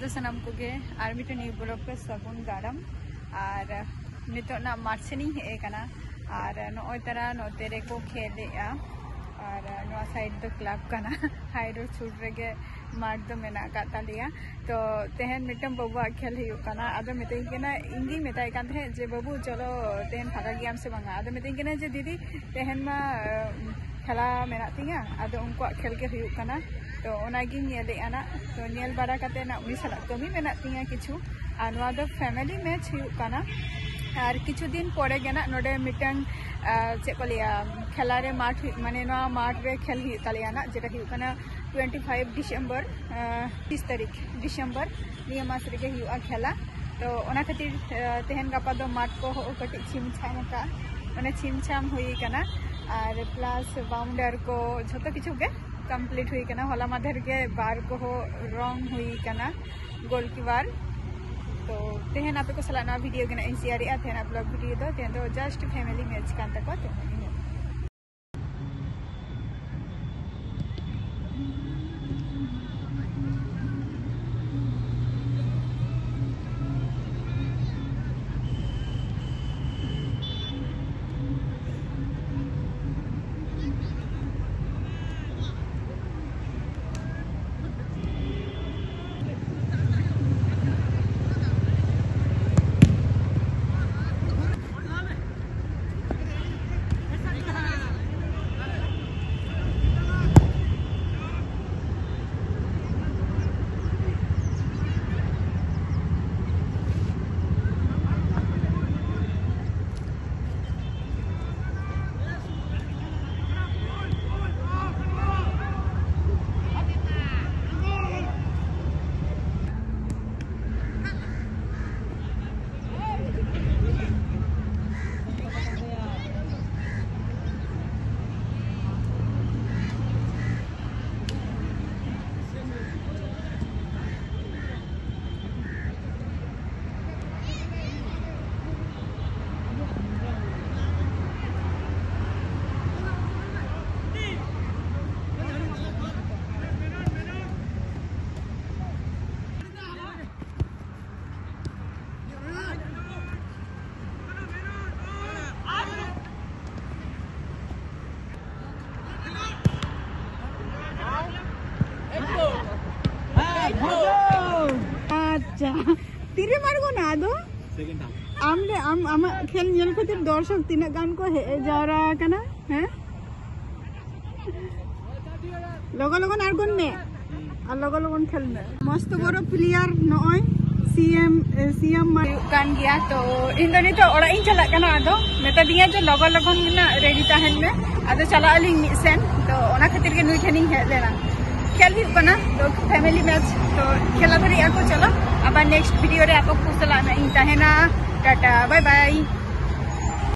जो सामान को और मिट्टन न्यू ब्लॉग पे सगुन गाड़म और नितना माठ सेनी हेकना और नय तारा नोते रे को खेले और नवा साइड दो क्लब कना हाई रोड छूट रेगे माठ दो मेना का तालिया तो तेहन मिट्टन बाबू खेल हुकना आदो मिताइना इंगी मिताई कान थे जे बाबू चलो तेहन फाका गियाम से बांगा आदो मिताइना जे दीदी तेहन मा खेला मेना तिया आदो उनको खेल के हुकना तो ओनागी नेले आना तो नेल बारा काते ना उनी साला कमी मेना तिया किछु आ नवा दो फैमिली मैच हुकना और किछु दिन परे गेना नोडे मिटन चेक को लिया खेला रे माठ माने ना माठ रे खेल ही तालियाना जेटा हुकना 25 डिसेंबर 30 तारीख डिसेंबर निया मास रे हुआ खेला तो ओना खातिर तेहन गापा दो माठ को कटी छिमछाम का माने छिमछाम हुई कना और प्लस बाउंडर को झोतो किछु के कंप्लीट हुई कना होला माधर के बार को रंग हुई कना गोल की बार तो तेहन आपे को सलाना वीडियो के ना शेयर या तेहन आप लोग वीडियो दो तेहन तो जस्ट फैमिली मैच कान तक तो तीरे मारगो ना दो आमले आम खेल नेल खातिर दर्शक तीना गान को हे जावरा कना हैं लगो लगन आरगन में और लगो लगन खेल में मस्त बड़ो प्लेयर नय सीएम कान गया तो इन दोनी तो ओड़ा इन चला कना आदो मेता दिया जो लगो लगन ना रेडी ताहन में आदो चला अली मिसेन तो ओना खातिर के नुई ठेनी हे लेना खेल हुकना तो फैमिली मैच तो खेला धरी को चलो अब नेक्स्ट वीडियो रे आपको कुछ सलाह नहीं ताहेना टाटा बाय बाय।